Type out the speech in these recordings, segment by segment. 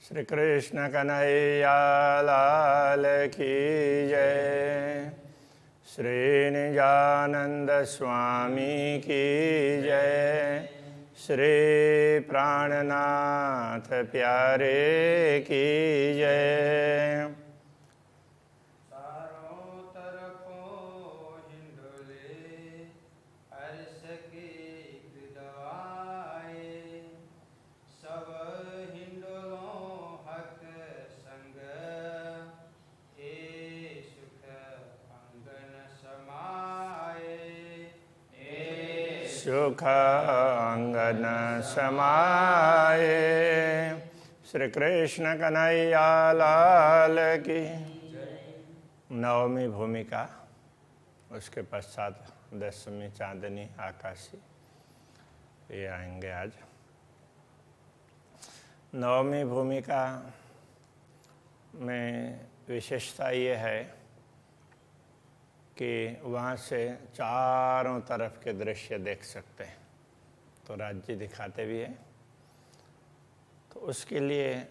श्री कृष्ण कन्हैया लाल की जय। श्री निजानंद स्वामी की जय। श्री प्राणनाथ प्यारे की जय। सुख अंगन समाये। श्री कृष्ण कन्हैया लाल की। नवमी भूमिका, उसके पश्चात दसवीं चांदनी आकाशी, ये आएंगे आज। नवमी भूमिका में विशेषता ये है कि वहाँ से चारों तरफ के दृश्य देख सकते हैं, तो राज्य दिखाते भी हैं। तो उसके लिए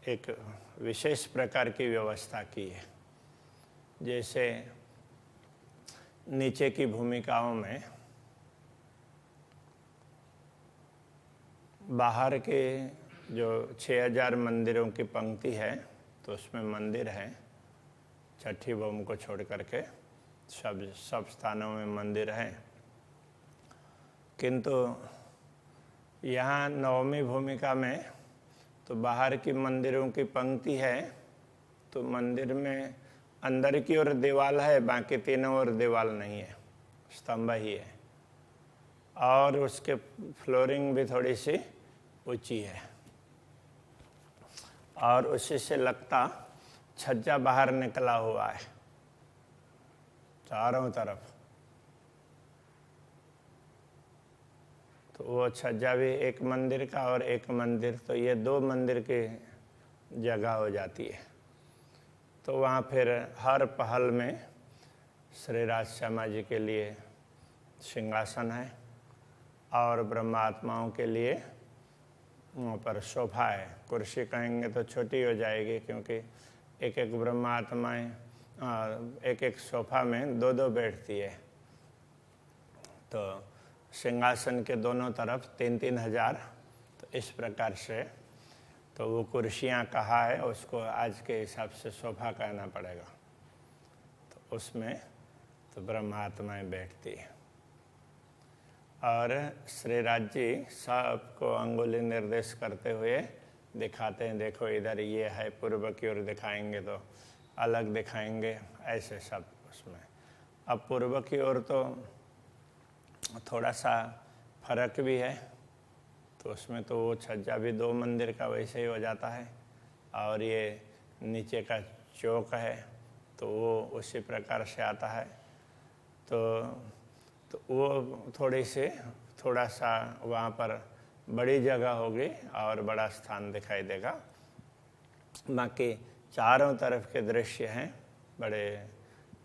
एक विशेष प्रकार की व्यवस्था की है। जैसे नीचे की भूमिकाओं में बाहर के जो 6000 मंदिरों की पंक्ति है, तो उसमें मंदिर है, छठी भूमि को छोड़ करके सब स्थानों में मंदिर हैं। किंतु यहाँ नवमी भूमिका में तो बाहर की मंदिरों की पंक्ति है, तो मंदिर में अंदर की ओर दीवाल है, बाकी तीनों ओर दीवाल नहीं है, स्तंभ ही है। और उसके फ्लोरिंग भी थोड़ी सी ऊंची है, और उसी से लगता छज्जा बाहर निकला हुआ है चारों तरफ। तो वो छज्जा भी एक मंदिर का और एक मंदिर, तो ये 2 मंदिर की जगह हो जाती है। तो वहाँ फिर हर पहल में श्री राज शर्मा जी के लिए सिंहासन है, और ब्रह्मात्माओं के लिए वहाँ पर सोफा है। कुर्सी कहेंगे तो छोटी हो जाएगी, क्योंकि एक एक ब्रह्मात्माएं एक एक सोफा में 2-2 बैठती है। तो सिंहासन के दोनों तरफ 3-3 हज़ार, तो इस प्रकार से तो वो कुर्सियाँ कहा है, उसको आज के हिसाब से सोफा कहना पड़ेगा। तो उसमें तो ब्रह्मात्माएं बैठती है। और श्री राज जी सबको अंगुली निर्देश करते हुए दिखाते हैं, देखो इधर ये है, पूर्व की ओर दिखाएंगे तो अलग दिखाएंगे, ऐसे सब उसमें। अब पूर्व की ओर तो थोड़ा सा फर्क भी है, तो उसमें तो वो छज्जा भी 2 मंदिर का वैसे ही हो जाता है, और ये नीचे का चौक है तो वो उसी प्रकार से आता है। तो वो थोड़ा सा वहाँ पर बड़ी जगह होगी और बड़ा स्थान दिखाई देगा। बाकी चारों तरफ के दृश्य हैं, बड़े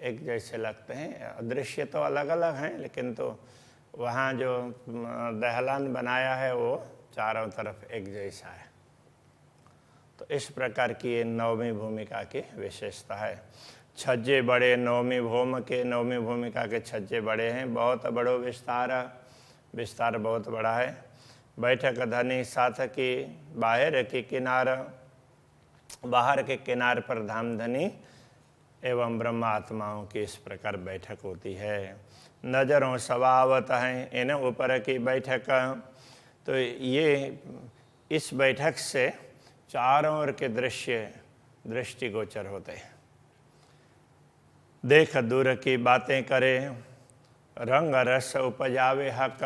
एक जैसे लगते हैं। दृश्य तो अलग अलग हैं, लेकिन तो वहाँ जो दहलान बनाया है वो चारों तरफ एक जैसा है। तो इस प्रकार की ये नवमी भूमिका की विशेषता है। छज्जे बड़े नवमी भूमिका के छज्जे बड़े हैं, बहुत बड़ो विस्तार बहुत बड़ा है। बैठक धनी साथ की बाहर के किनार पर धामधनी एवं ब्रह्मात्माओं की इस प्रकार बैठक होती है। नजरों सवावत हैं इन ऊपर की बैठक। तो ये इस बैठक से चारों ओर के दृष्टिगोचर होते हैं। देख दूर की बातें करे, रंग रस उपजावे हक।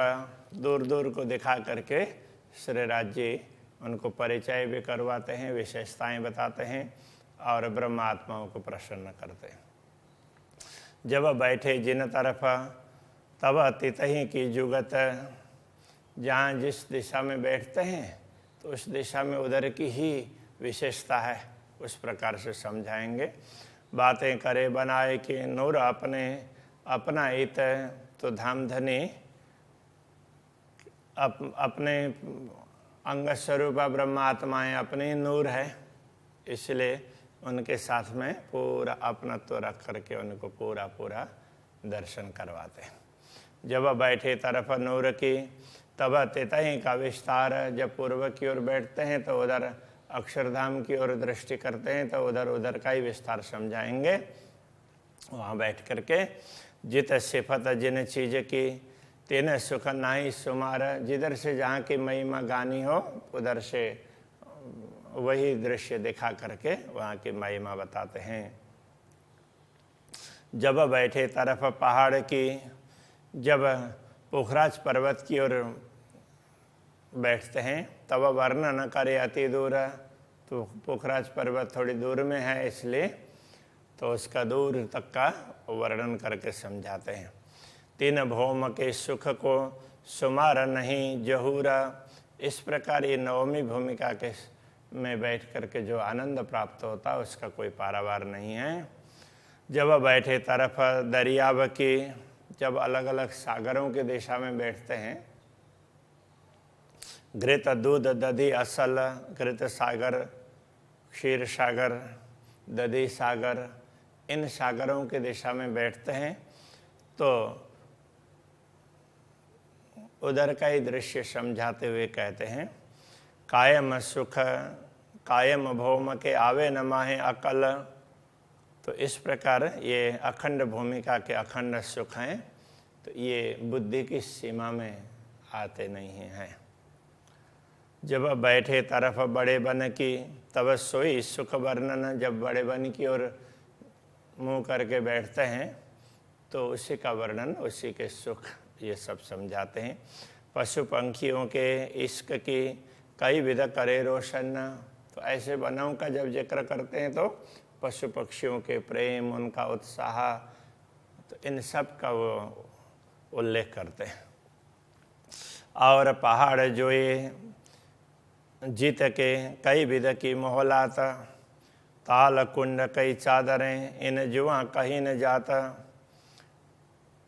दूर दूर को दिखा करके श्री राज जी उनको परिचय भी करवाते हैं, विशेषताएं बताते हैं, और ब्रह्मात्माओं को प्रसन्न करते हैं। जब बैठे जिन तरफ तब अतीत ही की जुगत। जहाँ जिस दिशा में बैठते हैं तो उस दिशा में उधर की ही विशेषता है, उस प्रकार से समझाएंगे। बातें करे बनाए कि नूर अपना इत। तो धामधनी अपने अंग स्वरूप ब्रह्मात्माएं अपनी नूर है, इसलिए उनके साथ में पूरा अपनत्व रख करके उनको पूरा पूरा दर्शन करवाते हैं। जब बैठे तरफ नूर की तब तितही का विस्तार, जब पूर्व की ओर बैठते हैं तो उधर अक्षरधाम की ओर दृष्टि करते हैं तो उधर उधर का ही विस्तार समझाएंगे। वहाँ बैठ करके जित सिफत जिन चीज़ की तेन सुख नाही सुमार, जिधर से जहाँ की महिमा गानी हो उधर से वही दृश्य दिखा करके वहाँ की महिमा बताते हैं। जब बैठे तरफ पहाड़ की, जब पोखराज पर्वत की ओर बैठते हैं तब वर्णन करे अति दूर, तो पोखराज पर्वत थोड़ी दूर में है इसलिए तो उसका दूर तक का वर्णन करके समझाते हैं। तीन भौम के सुख को सुमार नहीं जहूरा, इस प्रकार ये नवमी भूमिका के में बैठ करके जो आनंद प्राप्त होता है उसका कोई पारावार नहीं है। जब बैठे तरफ दरियाव की, जब अलग अलग सागरों की दिशा में बैठते हैं, घृत दूध दधी असल, घृत सागर, क्षीर सागर, दधी सागर, इन सागरों की दिशा में बैठते हैं तो उधर का ही दृश्य समझाते हुए कहते हैं, कायम सुख कायम भौम के आवे न माहे अकल। तो इस प्रकार ये अखंड भूमिका के अखंड सुख हैं, तो ये बुद्धि की सीमा में आते नहीं हैं। जब बैठे तरफ बड़े बन की तब सोई सुख वर्णन, जब बड़े बन की ओर मुँह करके बैठते हैं तो उसी का वर्णन, उसी के सुख ये सब समझाते हैं। पशु पंखियों के इश्क की कई विध करे रोशन, तो ऐसे वनों का जब जिक्र करते हैं तो पशु पक्षियों के प्रेम, उनका उत्साह, तो इन सब का वो उल्लेख करते हैं। और पहाड़ जो ये जीत के कई विध की मोहलात, ताल कुंड कई चादरें इन जुआ कहीं न जाता।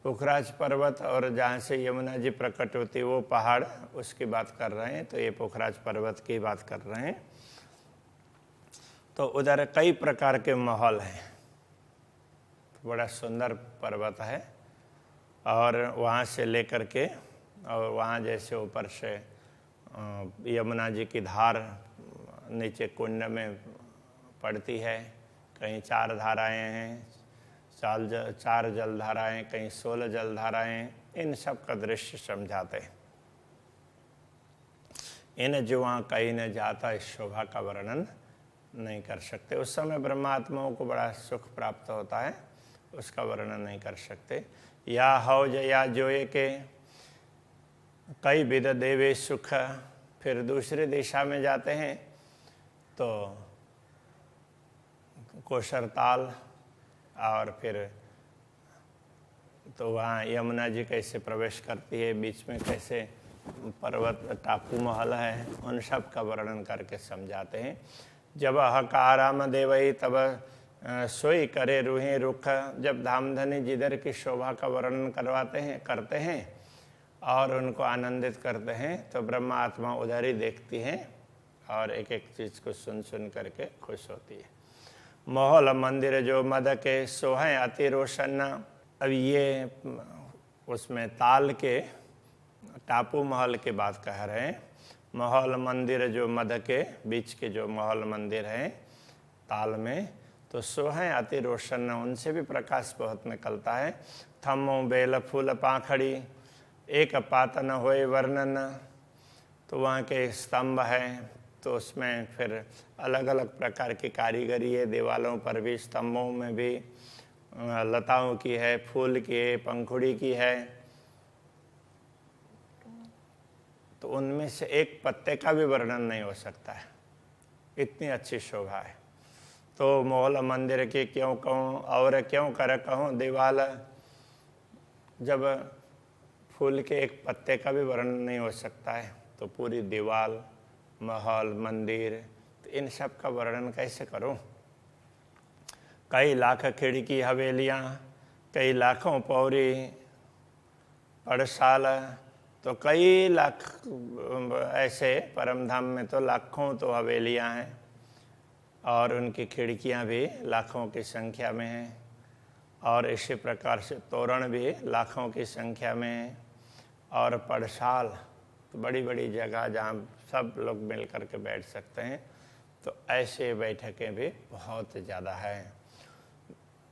पोखराज पर्वत और जहाँ से यमुना जी प्रकट होती वो पहाड़, उसकी बात कर रहे हैं, तो ये पोखराज पर्वत की बात कर रहे हैं। तो उधर कई प्रकार के महल हैं, बड़ा सुंदर पर्वत है और वहाँ से लेकर के और वहाँ जैसे ऊपर से यमुना जी की धार नीचे कुंड में पड़ती है, कहीं 4 धाराएं हैं, 4 जलधाराएं, कहीं 16 जलधाराएं, इन सब का दृश्य समझाते हैं। इन जुआ कहीं न जाता, इस शोभा का वर्णन नहीं कर सकते। उस समय ब्रह्मात्माओं को बड़ा सुख प्राप्त होता है, उसका वर्णन नहीं कर सकते। या हौज या जोए के कई विध देवे सुख, फिर दूसरी दिशा में जाते हैं तो कोशरताल, और फिर तो वहाँ यमुना जी कैसे प्रवेश करती है, बीच में कैसे पर्वत टापू महल है, उन सब का वर्णन करके समझाते हैं। जब हका आराम देवई तब सोई करे रूहें रुख, जब धामधनी जिधर की शोभा का वर्णन करते हैं और उनको आनंदित करते हैं तो ब्रह्मा आत्मा उधर ही देखती हैं और एक एक चीज़ को सुन सुन करके खुश होती है। महल मंदिर जो मद के सोहें अति रोशन, अब ये उसमें ताल के टापू महल की बात कह रहे हैं। महल मंदिर जो मद के बीच के जो महल मंदिर हैं ताल में, तो सोहें अति रोशन, उनसे भी प्रकाश बहुत निकलता है। थम्मो बेल फूल पाखड़ी एक पात न होए वर्णन, तो वहाँ के स्तंभ हैं तो उसमें फिर अलग अलग प्रकार की कारीगरी है, दीवालों पर भी, स्तंभों में भी लताओं की है, फूल की है, पंखुड़ी की है, तो उनमें से एक पत्ते का भी वर्णन नहीं हो सकता है, इतनी अच्छी शोभा है। तो महल मंदिर की क्यों कहूँ और क्यों कर कहूँ दीवाल, जब फूल के एक पत्ते का भी वर्णन नहीं हो सकता है तो पूरी दीवाल, महल, मंदिर, तो इन सब का वर्णन कैसे करूं। कई लाख खिड़की हवेलियां, कई लाखों पौरी पड़साल, तो कई लाख ऐसे परमधाम में तो लाखों तो हवेलियां हैं और उनकी खिड़कियां भी लाखों की संख्या में हैं, और इसी प्रकार से तोरण भी लाखों की संख्या में हैं, और पड़साल तो बड़ी बड़ी जगह जहाँ सब लोग मिल कर के बैठ सकते हैं। तो ऐसे बैठकें भी बहुत ज़्यादा हैं।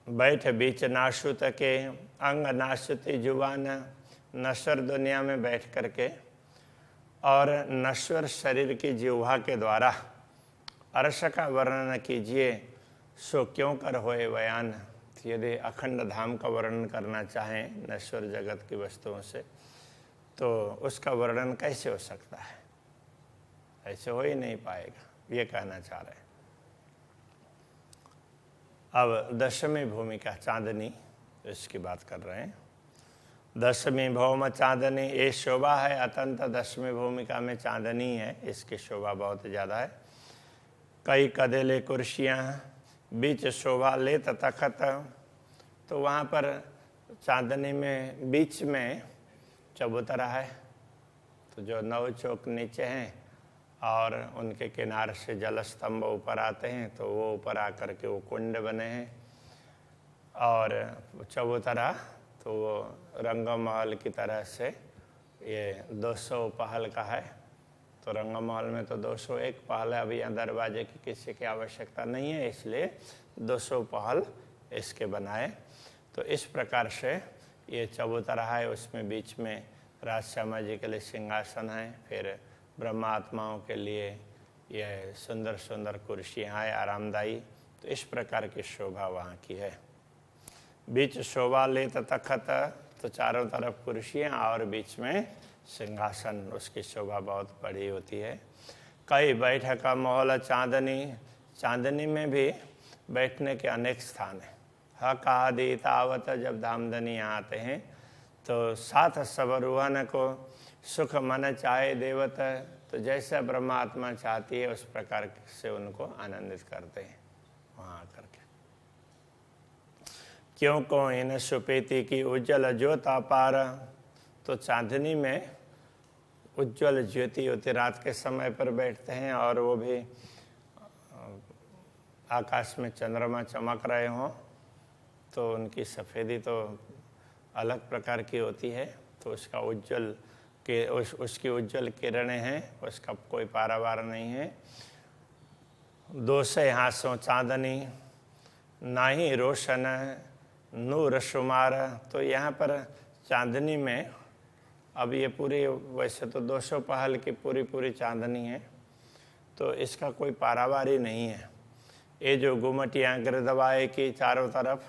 बैठ बीच नाशुत के अंग नाशुति जुबान, नश्वर दुनिया में बैठ कर के और नश्वर शरीर की जिह्वा के द्वारा अर्श का वर्णन कीजिए, सो क्यों कर होए बयान। यदि अखंड धाम का वर्णन करना चाहें नश्वर जगत की वस्तुओं से, तो उसका वर्णन कैसे हो सकता है? ऐसे हो ही नहीं पाएगा, ये कहना चाह रहे हैं। अब दशमी भूमिका चांदनी, इसकी बात कर रहे हैं। दशमी भौम चांदनी, ये शोभा है अत्यंत। दशमी भूमिका में चांदनी है, इसकी शोभा बहुत ज़्यादा है। कई कदेले कुर्सियाँ, बीच शोभा लेत तखत। तो वहाँ पर चांदनी में बीच में चबूतरा है, तो जो 9 चौक नीचे हैं और उनके किनारे से जल स्तंभ ऊपर आते हैं, तो वो ऊपर आकर के वो कुंड बने हैं। और चबूतरा तो वो रंगमहल की तरह से ये 200 पहल का है। तो रंगमहल में तो 201 पहल है, अभी यहाँ दरवाजे की किसी की आवश्यकता नहीं है, इसलिए 200 पहल इसके बनाए। तो इस प्रकार से ये चबूतरा है, उसमें बीच में राजश्यामा जी के लिए सिंहासन है, फिर ब्रह्मात्माओं के लिए यह सुंदर सुंदर कुर्सियाँ हैं आरामदायी। तो इस प्रकार की शोभा वहाँ की है। बीच शोभा लेत तखत, तो चारों तरफ कुर्सियाँ और बीच में सिंहासन, उसकी शोभा बहुत बड़ी होती है। कई बैठक माहौल चांदनी, चांदनी में भी बैठने के अनेक स्थान हैं। हक आदि तावत, जब धामधनी यहाँ आते हैं तो साथ सबरुहन को सुख मन चाहे देवत। तो जैसा ब्रह्मात्मा चाहती है उस प्रकार से उनको आनंदित करते हैं वहाँ आकर के। क्यों को इन सुपेती की उज्जवल ज्योत अपार। तो चांदनी में उज्जवल ज्योति होती, रात के समय पर बैठते हैं और वो भी आकाश में चंद्रमा चमक रहे हों, तो उनकी सफ़ेदी तो अलग प्रकार की होती है। तो उसका उज्जवल के उसकी उज्जवल किरणें हैं, उसका कोई पारावार नहीं है। दो से हाथों चांदनी, ना ही रोशन नूर शुमार। तो यहाँ पर चांदनी में अब ये पूरी, वैसे तो 200 पहल की पूरी चांदनी है, तो इसका कोई पारावार ही नहीं है। ये जो गुमटियाँ गिरदवाए की चारों तरफ,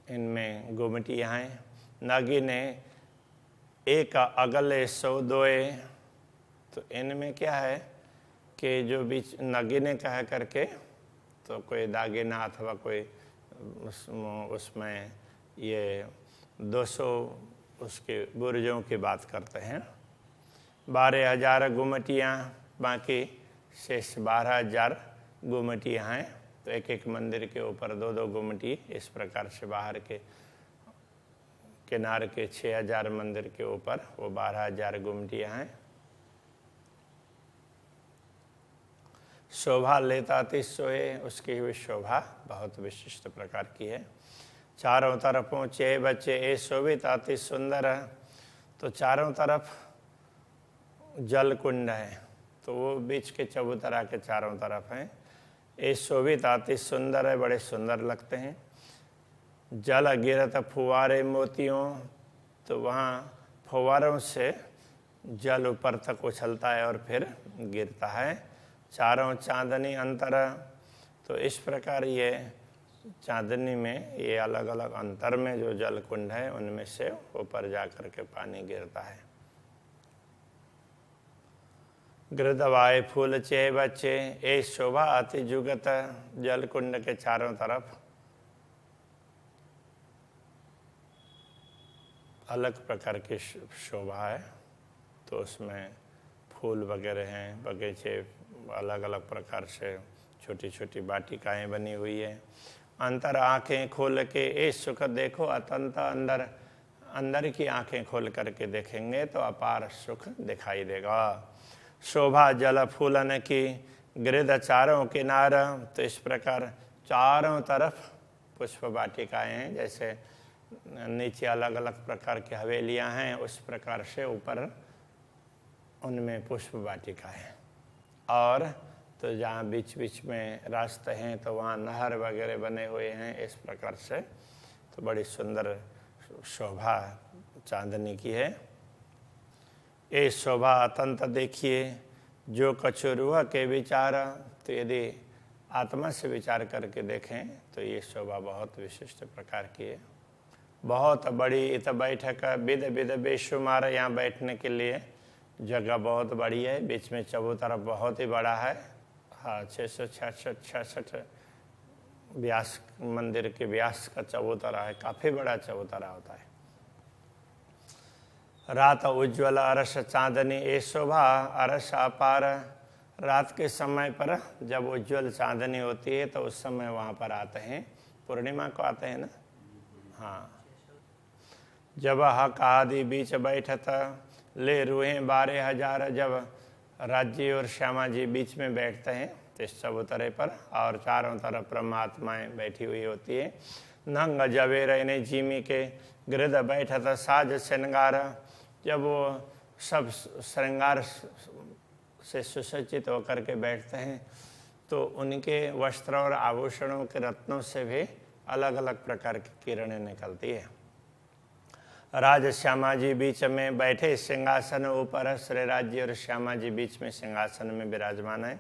इनमें गुमटियाँ हैं। नगीने एक अगले 100 दोए। तो इनमें क्या है कि जो बीच नगीने कह करके, तो कोई दागिना अथवा कोई उसमें ये 200 उसके बुर्जों की बात करते हैं। 12,000 गुमटियाँ, बाकी शेष 12,000 गुमटियाँ हैं। तो एक एक मंदिर के ऊपर 2-2 गुमटी, इस प्रकार से बाहर के किनारे के 6,000 मंदिर के ऊपर वो 12,000 गुमटियाँ हैं। शोभा लेता सोए, उसकी भी शोभा बहुत विशिष्ट प्रकार की है। चारों तरफों चे बच्चे ए शोभित अति सुंदर। तो चारों तरफ जल कुंड है, तो वो बीच के चबूतरा के चारों तरफ हैं। ए शोभित अति सुंदर है, बड़े सुंदर लगते हैं। जल गिरत फुवारे मोतियों। तो वहाँ फुवारों से जल ऊपर तक उछलता है और फिर गिरता है। चारों चांदनी अंतर। तो इस प्रकार ये चांदनी में ये अलग अलग अंतर में जो जल कुंड है, उनमें से ऊपर जा कर के पानी गिरता है। गिरदवाए फूल चे बच्चे, ए शोभा अति जुगत। जल कुंड के चारों तरफ अलग प्रकार की शोभा है। तो उसमें फूल वगैरह हैं, बगीचे अलग अलग प्रकार से, छोटी छोटी वाटिकाएं बनी हुई है। अंतर आँखें खोल के ए सुख देखो अत्यंत। अंदर अंदर की आँखें खोल करके देखेंगे तो अपार सुख दिखाई देगा। शोभा जल फूलन की, गिरिध चारों किनार, तो इस प्रकार चारों तरफ पुष्प वाटिकाएँ हैं। जैसे नीचे अलग अलग प्रकार की हवेलियां हैं, उस प्रकार से ऊपर उनमें पुष्प वाटिका है। और तो जहाँ बीच बीच में रास्ते हैं तो वहाँ नहर वगैरह बने हुए हैं। इस प्रकार से तो बड़ी सुंदर शोभा चांदनी की है। ये शोभा अत्यंत देखिए जो कछु रूह के विचार। तो यदि आत्मा से विचार करके देखें तो ये शोभा बहुत विशिष्ट प्रकार की है, बहुत बड़ी। इत बैठक विध विध बेशुमार, यहाँ बैठने के लिए जगह बहुत बड़ी है, बीच में चबूतरा बहुत ही बड़ा है। हाँ, 666 व्यास, मंदिर के व्यास का चबूतरा है, काफ़ी बड़ा चबूतरा होता है। रात उज्ज्वल अरस चांदनी ए शोभा अरस अपार। रात के समय पर जब उज्ज्वल चांदनी होती है तो उस समय वहाँ पर आते हैं, पूर्णिमा को आते हैं ना। हाँ, जब हक आदि बीच बैठत ले रुए 12,000। जब राज्य और श्यामा जी बीच में बैठते हैं तो इस चबूतरे पर, और चारों तरफ परमात्माएँ बैठी हुई होती है। नंग जबे रहने जीमी के गिरध बैठत साज श्रृंगार। जब वो सब श्रृंगार से सुसज्जित होकर के बैठते हैं तो उनके वस्त्र और आभूषणों के रत्नों से भी अलग अलग प्रकार की किरणें निकलती है। राज श्यामा जी बीच में बैठे सिंहासन ऊपर। श्री राज्य और श्यामा जी बीच में सिंहासन में विराजमान है।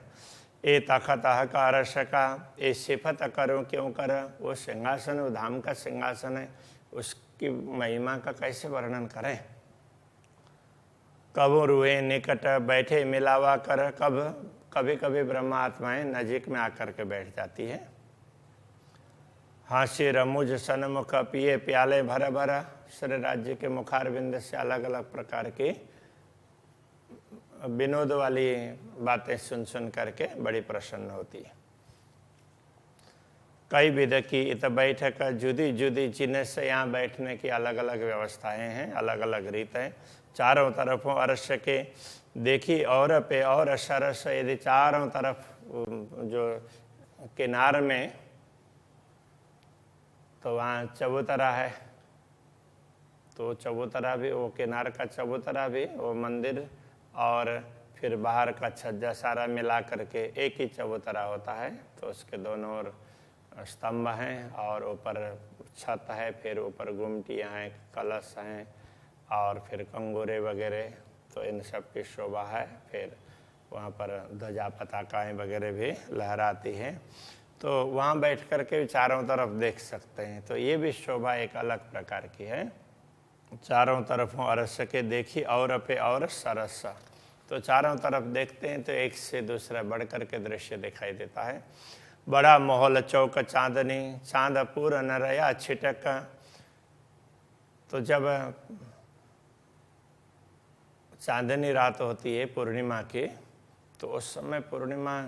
ए तखत का अरस का ए सिफत करो क्यों कर। वो सिंहासन, वो धाम का सिंहासन है, उसकी महिमा का कैसे वर्णन करें। कबो रुए निकट बैठे मिलावा कर। कभी कभी ब्रह्मा आत्माएं नजीक में आकर के बैठ जाती है। हास्य रमुज सन्मुख पिए प्याले भर भर। श्री राज्य के मुखारविंद से अलग अलग प्रकार की विनोद वाली बातें सुन सुन करके बड़ी प्रसन्न होती है। कई विध की इत बैठक जुदी जुदी जिन्हें से यहाँ बैठने की अलग अलग व्यवस्थाएं हैं, अलग अलग रीत है। चारों तरफों अरस के देखी और पे और सरस। यदि चारों तरफ जो किनार में तो वहाँ चबूतरा है, तो चबूतरा भी, वो किनार का चबूतरा भी, वो मंदिर और फिर बाहर का छज्जा सारा मिला करके एक ही चबूतरा होता है। तो उसके दोनों ओर स्तंभ हैं और ऊपर छत है, फिर ऊपर गुमटियाँ हैं, कलश हैं और फिर कंगूरे वगैरह। तो इन सब की शोभा है। फिर वहाँ पर ध्वजा पताकाएँ वगैरह भी लहराती हैं। तो वहाँ बैठ कर के चारों तरफ देख सकते हैं। तो ये भी शोभा एक अलग प्रकार की है। चारों तरफों अरस के देखी और पे और सरस। तो चारों तरफ देखते हैं तो एक से दूसरा बढ़ कर के दृश्य दिखाई देता है। बड़ा मोहल चौक चांदनी चांद पूर न रया छिटक। तो जब चांदनी रात होती है पूर्णिमा की, तो उस समय पूर्णिमा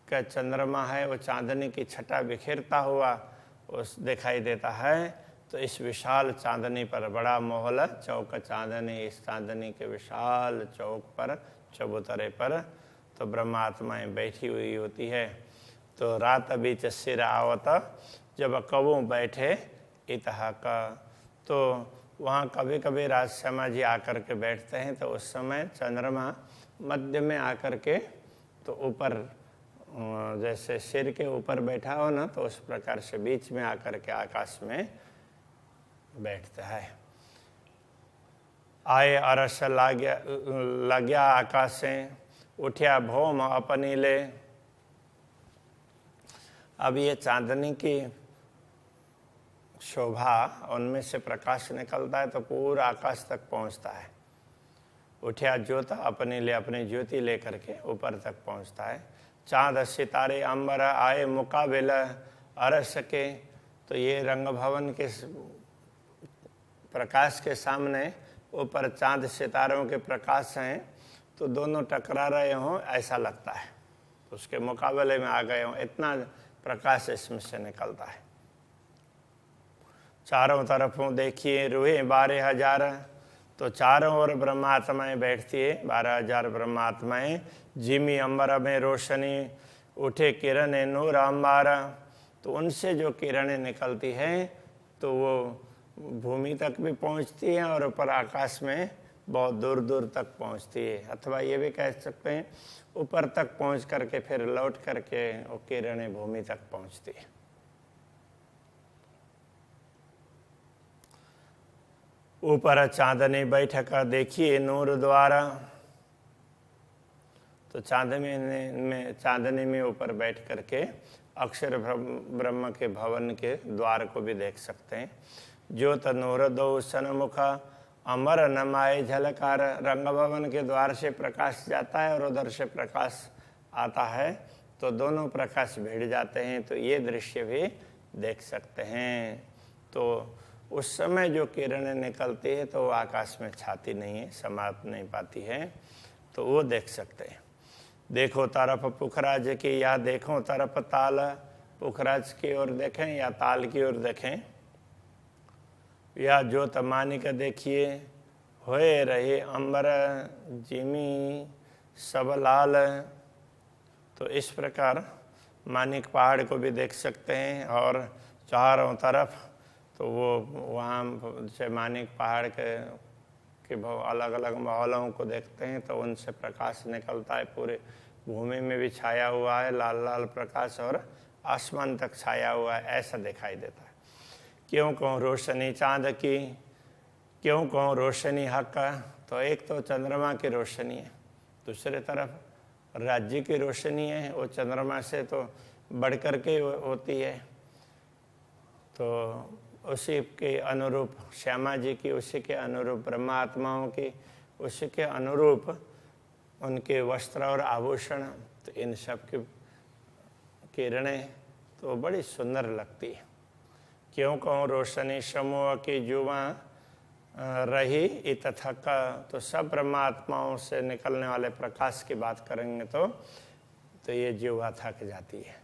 का चंद्रमा है, वो चांदनी की छटा बिखेरता हुआ उस दिखाई देता है। तो इस विशाल चांदनी पर बड़ा मोहल चौक चांदनी, इस चांदनी के विशाल चौक पर, चबूतरे पर तो ब्रह्मात्माएँ बैठी हुई होती है। तो रात बीच सिर आवत जब कबू बैठे इतहा का। तो वहाँ कभी कभी राजश्यामा जी आकर के बैठते हैं तो उस समय चंद्रमा मध्य में आकर के तो ऊपर जैसे सिर के ऊपर बैठा हो ना, तो उस प्रकार से बीच में आकर के आकाश में बैठता है। आए अरस लाग्या आकाशें उठ्या भौम अपनी ले। अब ये चांदनी की शोभा, उनमें से प्रकाश निकलता है तो पूरा आकाश तक पहुंचता है। उठ्या ज्योत अपने लिए, अपनी ज्योति लेकर के ऊपर तक पहुंचता है। चांद सितारे अंबर आए मुकाबिल अरस के। तो ये रंग भवन के प्रकाश के सामने ऊपर चांद सितारों के प्रकाश हैं, तो दोनों टकरा रहे हों ऐसा लगता है, तो उसके मुकाबले में आ गए हों, इतना प्रकाश इसमें से निकलता है। चारों तरफों देखिए रुए 12,000। तो चारों ओर ब्रह्मात्माएं बैठती है, 12,000 ब्रह्मात्माएं। जिमी अंबर में रोशनी उठे किरण नूर अंबारा, तो उनसे जो किरणें निकलती हैं तो वो भूमि तक भी पहुंचती हैं और ऊपर आकाश में बहुत दूर दूर तक पहुंचती है। अथवा ये भी कह सकते हैं ऊपर तक पहुंच करके फिर लौट करके वो किरणें भूमि तक पहुंचती है। ऊपर चांदनी बैठक देखिए नूर द्वारा, तो चांदनी में ऊपर बैठ करके अक्षर ब्रह्म के भवन के द्वार को भी देख सकते हैं। ज्योत नूर दो सन्मुख अमर नमाए झलकार, रंग भवन के द्वार से प्रकाश जाता है और उधर से प्रकाश आता है, तो दोनों प्रकाश भिड़ जाते हैं, तो ये दृश्य भी देख सकते हैं। तो उस समय जो किरणें निकलती है तो वो आकाश में छाती नहीं है, समाप्त नहीं पाती है, तो वो देख सकते हैं। देखो तरफ पुखराज की या देखो तरफ ताल, पुखराज की ओर देखें या ताल की ओर देखें, या ज्योत मानिक देखिए होए रहे अंबर जिमी सब लाल। तो इस प्रकार मानिक पहाड़ को भी देख सकते हैं और चारों तरफ तो वो वहाँ से मानिक पहाड़ के अलग अलग माहौलों को देखते हैं तो उनसे प्रकाश निकलता है, पूरे भूमि में भी छाया हुआ है लाल लाल प्रकाश और आसमान तक छाया हुआ है, ऐसा दिखाई देता है। क्यों कहूँ रोशनी चांद की, क्यों कहूँ रोशनी हक का, तो एक तो चंद्रमा की रोशनी है, दूसरे तरफ राज्य की रोशनी है, वो चंद्रमा से तो बढ़ कर के होती है। तो उसी के अनुरूप श्यामा जी की, उसी के अनुरूप ब्रह्मात्माओं की, उसी के अनुरूप उनके वस्त्र और आभूषण, तो इन सब की किरणें तो बड़ी सुंदर लगती है। क्यों कहूँ रोशनी समूह की जुआ रही इत थक, तो सब ब्रह्मात्माओं से निकलने वाले प्रकाश की बात करेंगे तो ये जुआ थक जाती है।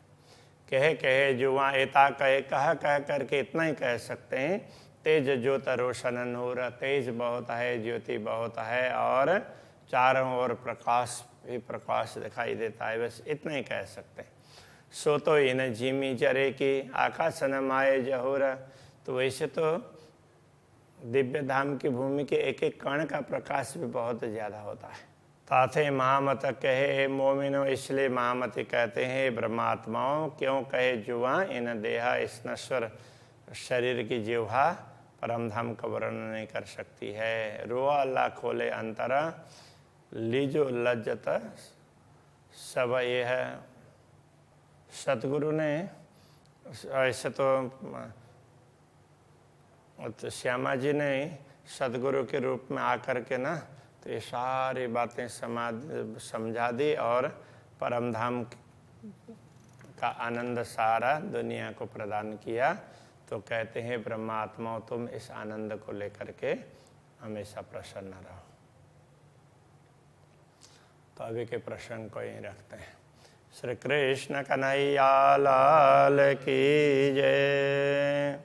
कहे कहे जुआ एता कहे, कह करके इतना ही कह सकते हैं, तेज ज्योत रोशन नूर, तेज बहुत है, ज्योति बहुत है और चारों ओर प्रकाश भी प्रकाश दिखाई देता है, बस इतना ही कह सकते हैं। सो तो इन जिमी जरे की आकाश न माए जहूर, तो वैसे तो दिव्य धाम की भूमि के एक एक कण का प्रकाश भी बहुत ज़्यादा होता है। ताथे महामत कहे मोमिनो, इसलिए महामति कहते हैं ब्रह्मात्माओं, क्यों कहे जुआ इन देहा, इस नश्वर शरीर की जिह्वा परम धाम का वर्णन नहीं कर सकती है। रोआ अल्लाह खोले अंतरा, लीजो लज्जत सब ये है। सतगुरु ने ऐसे तो श्यामा जी ने सतगुरु के रूप में आकर के ना तो ये सारी बातें समझा दी और परम धाम का आनंद सारा दुनिया को प्रदान किया। तो कहते हैं ब्रह्मात्माओं तुम इस आनंद को लेकर के हमेशा प्रसन्न रहो। तो अभी के प्रश्न को यहीं रखते हैं। श्री कृष्ण कन्हैया लाल की जय।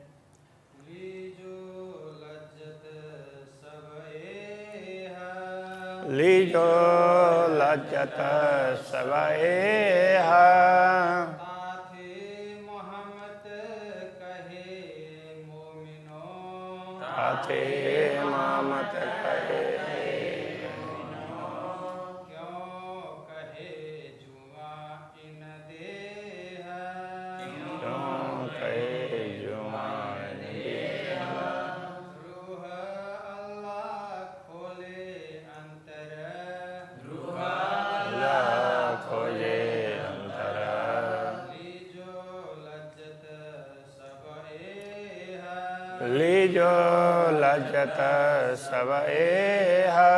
लीजो लज्जत सबएहा, ताथे मोहम्मद कहे मोमिनो, ताथे मोहम्मद कहे मोमिनो, क्यों कहे जुआ इन देहा, क्यों कहे जुआ इन देहा, रूह अल्लाह खोले अंतर, खोजे अंतर, लीजो लज्जत सबएहा, लीजो लज्जत सबएहा।